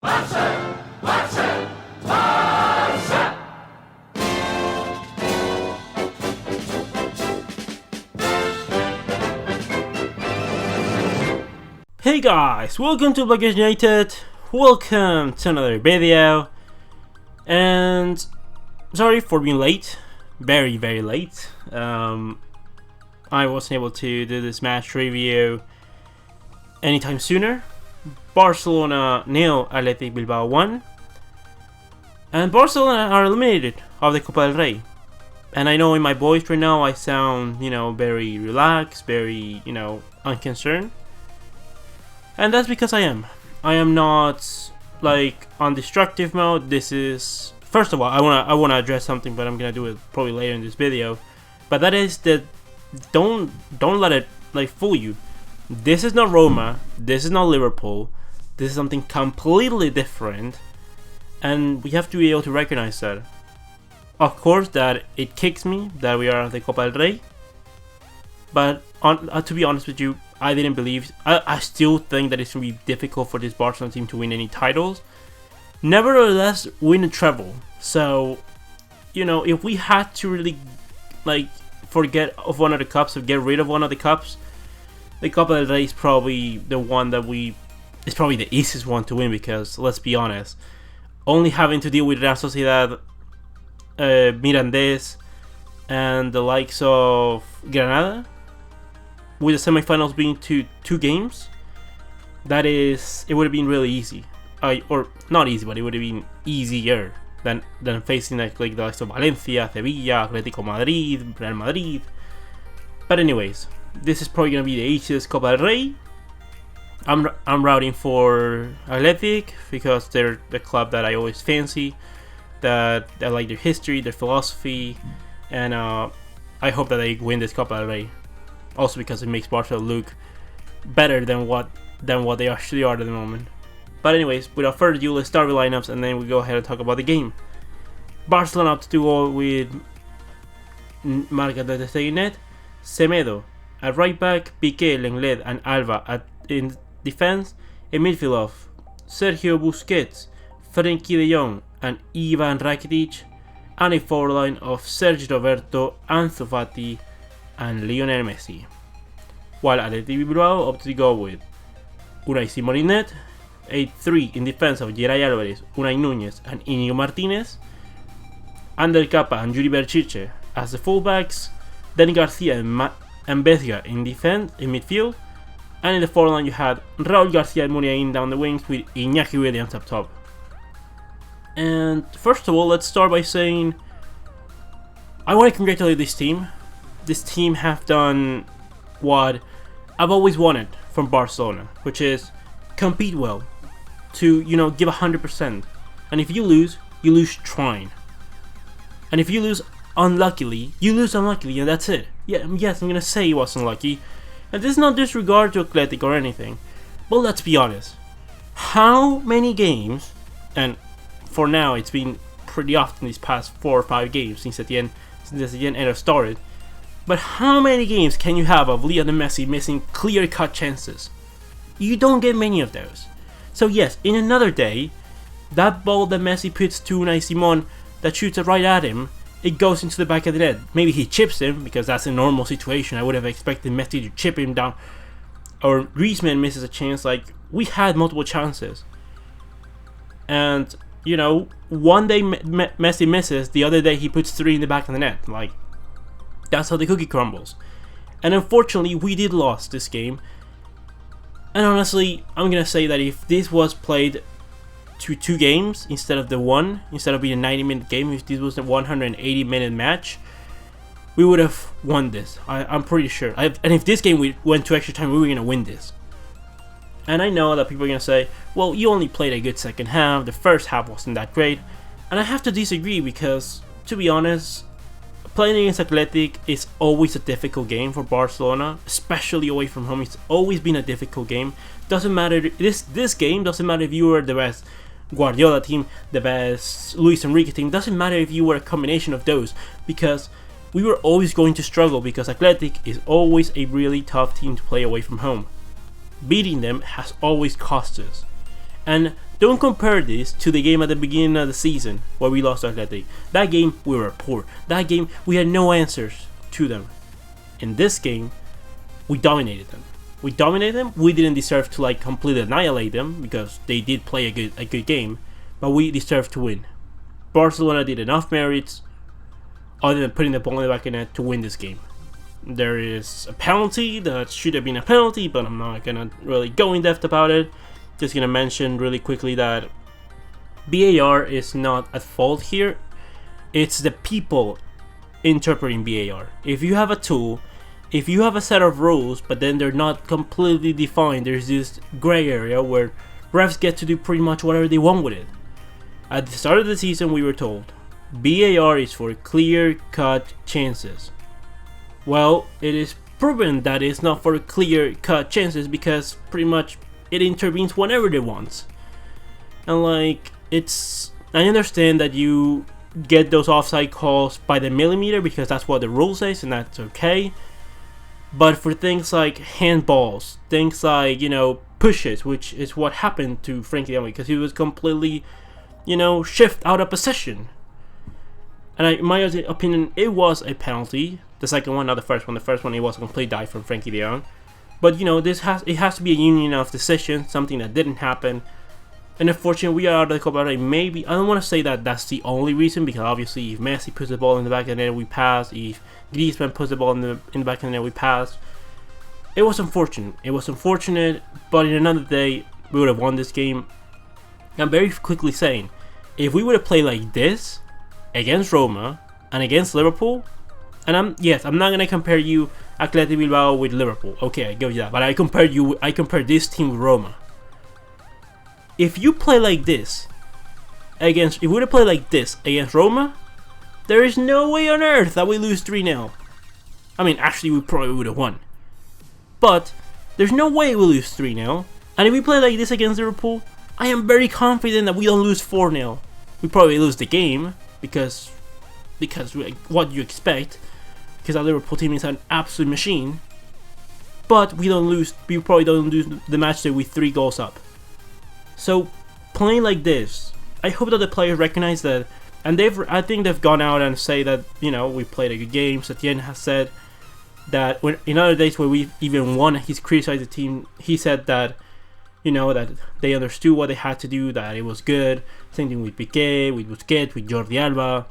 Hey guys, welcome to Blackers United. Welcome to another video. And sorry for being late, very late. I wasn't able to do this match review anytime sooner. Barcelona 0, Athletic Bilbao 1, and Barcelona are eliminated of the Copa del Rey. And I know in my voice right now I sound, very relaxed, very, unconcerned. And that's because I am. I am not like on destructive mode. This is, first of all, I wanna address something, but I'm gonna do it probably later in this video. But that is that don't let it like fool you. This is not Roma. This is not Liverpool. This is something completely different, and we have to be able to recognize that. Of course, that it kicks me that we are the Copa del Rey. But to be honest with you, I didn't believe. I still think that it's going to be difficult for this Barcelona team to win any titles. Nevertheless, win a treble. So, if we had to really forget of one of the cups, or get rid of one of the cups, the Copa del Rey is probably the one that it's probably the easiest one to win, because let's be honest, only having to deal with Real Sociedad, Mirandés, and the likes of Granada, with the semifinals being two games, it would have been really easy. Or not easy, but it would have been easier than facing the likes of Valencia, Sevilla, Atletico Madrid, Real Madrid. But anyways, this is probably gonna be the easiest Copa del Rey. I'm rooting for Athletic because they're the club that I always fancy. That I like their history, their philosophy, and I hope that they win this Copa del Rey. Also because it makes Barcelona look better than what they actually are at the moment. But anyways, without further ado, let's start with lineups and then we go ahead and talk about the game. Barcelona up to 2-0 with Marca de Steguinet, Semedo at right back, Piqué, Lenglet and Alba in defense. In midfield of Sergio Busquets, Frenkie de Jong and Ivan Rakitic, and a forward line of Sergio Roberto, Ansu Fati and Lionel Messi. While Athletic Bilbao opted to go with Unai Simon, 8-3 in defense of Geray Álvarez, Unai Núñez and Íñigo Martínez, Ander Capa and Yuri Berchiche as the fullbacks, Dani Garcia and Bezga in midfield, and in the forward line you had Raúl García and Muniain down the wings with Iñaki Williams up top. And first of all, let's start by saying I want to congratulate this team. This team have done what I've always wanted from Barcelona, which is compete well, to give 100%. And if you lose trying. And if you lose unluckily, and that's it. Yes, I'm gonna say it was unlucky. And this is not disregard to Athletic or anything, but let's be honest. How many games, and for now it's been pretty often these past 4 or 5 games since the end started. But how many games can you have of Lionel Messi missing clear-cut chances? You don't get many of those. So yes, in another day, that ball that Messi puts to Unai Simon that shoots it right at him, it goes into the back of the net. Maybe he chips him, because that's a normal situation. I would have expected Messi to chip him down. Or Griezmann misses a chance. We had multiple chances. And, one day Messi misses, the other day he puts 3 in the back of the net. That's how the cookie crumbles. And unfortunately, we did lose this game. And honestly, I'm gonna say that if this was played to 2 games instead of the 1, instead of being a 90-minute game, if this was a 180-minute match, we would have won this. I'm pretty sure. And if this game we went to extra time, we were gonna win this. And I know that people are gonna say, well, you only played a good second half. The first half wasn't that great. And I have to disagree because, to be honest, playing against Athletic is always a difficult game for Barcelona, especially away from home. It's always been a difficult game. Doesn't matter, this game doesn't matter if you were the best Guardiola team, the best Luis Enrique team. Doesn't matter if you were a combination of those, because we were always going to struggle, because Athletic is always a really tough team to play away from home. Beating them has always cost us. And Don't compare this to the game at the beginning of the season where we lost Athletic. That game we were poor. That game we had no answers to them. In this game, we dominated them. We dominated them. We didn't deserve to like completely annihilate them because they did play a good game, but we deserved to win. Barcelona did enough merits other than putting the ball in the back of the net to win this game. There is a penalty that should have been a penalty, but I'm not gonna really go in depth about it. Just gonna mention really quickly that VAR is not at fault here. It's the people interpreting VAR. If you have a tool, if you have a set of rules, but then they're not completely defined, there's this gray area where refs get to do pretty much whatever they want with it. At the start of the season, we were told VAR is for clear-cut chances. Well, it is proven that it's not for clear-cut chances because pretty much it intervenes whenever it wants. And like, I understand that you get those offside calls by the millimeter because that's what the rule says and that's okay. But for things like handballs, things like, pushes, which is what happened to Frankie de Jong because he was completely, shift out of position. And in my opinion, it was a penalty. The second one, not the first one. The first one, it was a complete dive from Frankie de Jong. But it has to be a union of decisions, something that didn't happen. And unfortunately, we are out of the Copa del Rey. Maybe I don't want to say that that's the only reason because obviously, if Messi puts the ball in the back of the net, we pass. If Griezmann puts the ball in the back of the net, we pass. It was unfortunate. But in another day, we would have won this game. I'm very quickly saying, if we would have played like this against Roma and against Liverpool. And I'm not gonna compare you Athletic Bilbao with Liverpool. Okay, I give you that. But I compared this team with Roma. If you play like this if we would have played like this against Roma, there is no way on earth that we lose 3-0. I mean, actually, we probably would have won. But there's no way we lose 3-0. And if we play like this against Liverpool, I am very confident that we don't lose 4-0. We probably lose the game because what you expect. Because our Liverpool team is an absolute machine. But we probably don't lose the match day with 3 goals up. So playing like this, I hope that the players recognize that, and I think they've gone out and say that we played a good game. Setien has said that in other days where we even won, he's criticized the team. He said that that they understood what they had to do, that it was good. Same thing with Piqué, with Busquets, with Jordi Alba.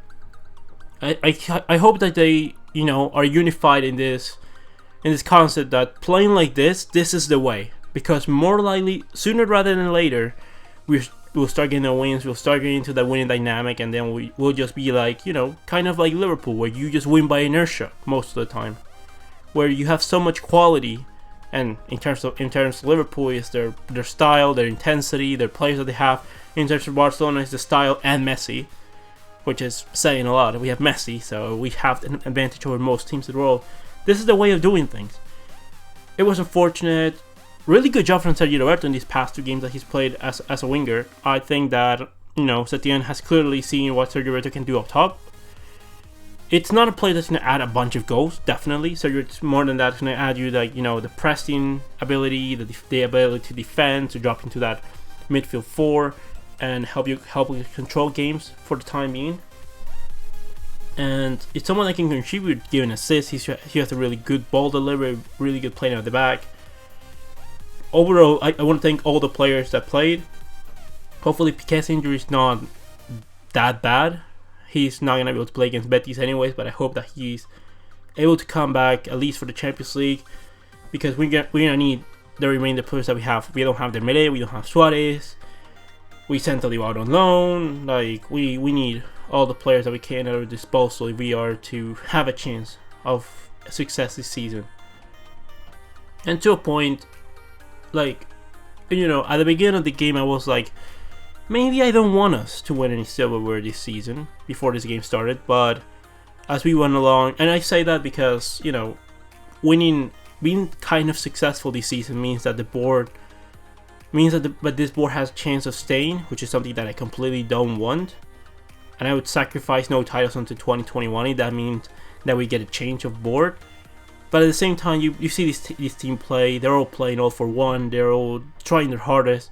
I hope that they are unified in this concept that playing like this is the way, because more likely sooner rather than later we'll start getting the wins, we'll start getting into the winning dynamic, and then we'll just be like kind of like Liverpool, where you just win by inertia most of the time, where you have so much quality. And in terms of Liverpool is their style, their intensity, their players that they have. In terms of Barcelona is the style and Messi, which is saying a lot. We have Messi, so we have an advantage over most teams in the world. This is the way of doing things. It was unfortunate. Really good job from Sergio Roberto in these past 2 games that he's played as a winger. I think that Setien has clearly seen what Sergio Roberto can do up top. It's not a player that's going to add a bunch of goals, definitely. Sergio, it's more than that. It's going to add you the pressing ability, the ability to defend, to drop into that midfield 4, and help you control games for the time being. And it's someone that can contribute, giving assists. He has a really good ball delivery, really good playing at the back. Overall, I want to thank all the players that played. Hopefully, Piqué's injury is not that bad. He's not going to be able to play against Betis anyways, but I hope that he's able to come back at least for the Champions League, because we're going to need the remainder players that we have. We don't have Dembélé, we don't have Suarez. We sent Oliver out on loan. We need all the players that we can at our disposal if we are to have a chance of success this season. And to a point, at the beginning of the game, I was like, maybe I don't want us to win any silverware this season before this game started. But as we went along, and I say that because being kind of successful this season means that this board has a chance of staying, which is something that I completely don't want. And I would sacrifice no titles until 2021 if that means that we get a change of board. But at the same time, you see this team play. They're all playing all for one. They're all trying their hardest.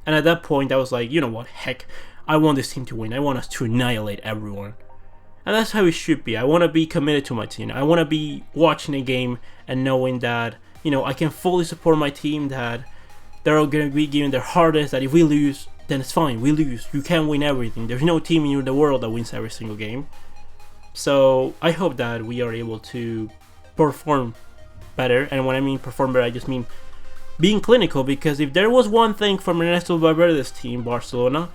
And at that point, I was like, you know what, heck, I want this team to win. I want us to annihilate everyone. And that's how it should be. I want to be committed to my team. I want to be watching a game and knowing that, you know, I can fully support my team, that they're all going to be giving their hardest, that if we lose, then it's fine. We lose. You can't win everything. There's no team in the world that wins every single game. So I hope that we are able to perform better. And when I mean perform better, I just mean being clinical, because if there was one thing from Ernesto Valverde's team, Barcelona,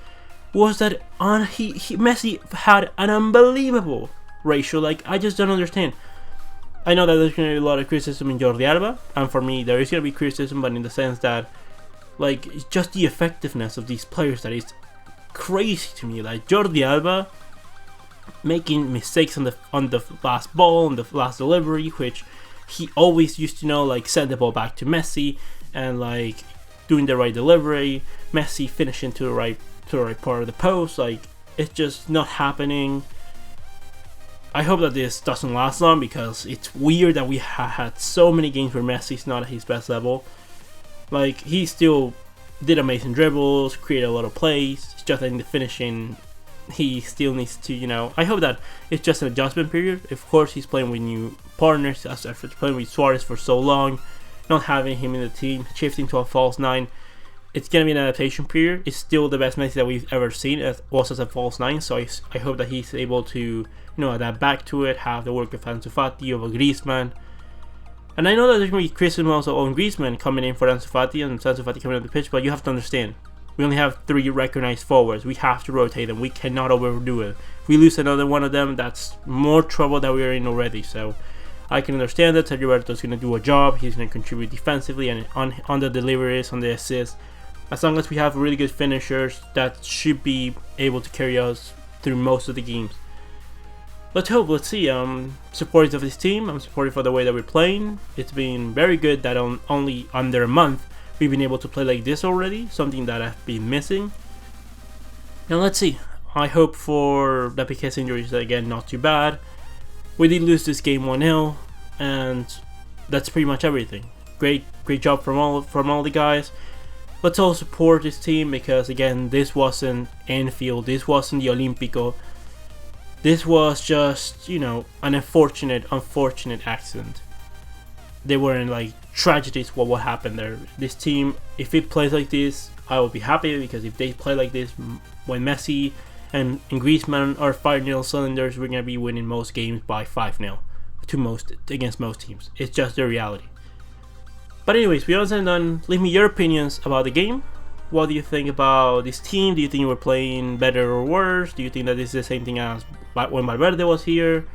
was that Messi had an unbelievable ratio. Like, I just don't understand. I know that there's going to be a lot of criticism in Jordi Alba, and for me there is going to be criticism, but in the sense that, like, it's just the effectiveness of these players that is crazy to me. Like Jordi Alba making mistakes on the last ball, on the last delivery, which he always used to know, like send the ball back to Messi and like doing the right delivery, Messi finishing to the right part of the post. Like, it's just not happening. I hope that this doesn't last long, because it's weird that we had so many games where Messi's not at his best level. Like, he still did amazing dribbles, created a lot of plays. It's just that in the finishing, he still needs to, you know, I hope that it's just an adjustment period. Of course, he's playing with new partners after playing with Suarez for so long, not having him in the team, shifting to a false 9. It's going to be an adaptation period. It's still the best Messi that we've ever seen, as a false 9, so I hope that he's able to, you know, adapt back to it, have the work of Ansu Fati, of a Griezmann. And I know that there's going to be criticism also on Griezmann coming in for Ansu Fati, and Ansu Fati coming on the pitch, but you have to understand, we only have 3 recognized forwards. We have to rotate them. We cannot overdo it. If we lose another one of them, that's more trouble that we are in already. So I can understand that Sergio Roberto's going to do a job. He's going to contribute defensively and on the deliveries, on the assists. As long as we have really good finishers, that should be able to carry us through most of the games. Let's hope. Let's see. I'm supportive of this team. I'm supportive of the way that we're playing. It's been very good that only under a month we've been able to play like this already, something that I've been missing. And let's see. I hope for that Piqué's injury is again not too bad. We did lose this game 1-0, and that's pretty much everything. Great job from all the guys. Let's all support this team, because again, this wasn't Anfield, this wasn't the Olímpico. This was just, you know, an unfortunate accident. They weren't like tragedies for what happened there. This team, if it plays like this, I will be happy, because if they play like this when Messi and Griezmann are 5-0 cylinders, we're gonna be winning most games by 5-0 against most teams. It's just the reality. But anyways, we are done. Leave me your opinions about the game. What do you think about this team? Do you think we're playing better or worse? Do you think that this is the same thing as when Valverde was here?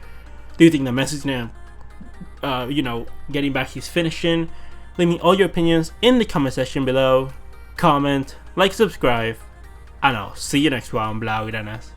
Do you think that Messi's now, you know, getting back his finishing? Leave me all your opinions in the comment section below. Comment, like, subscribe, and I'll see you next one, Blaugranas.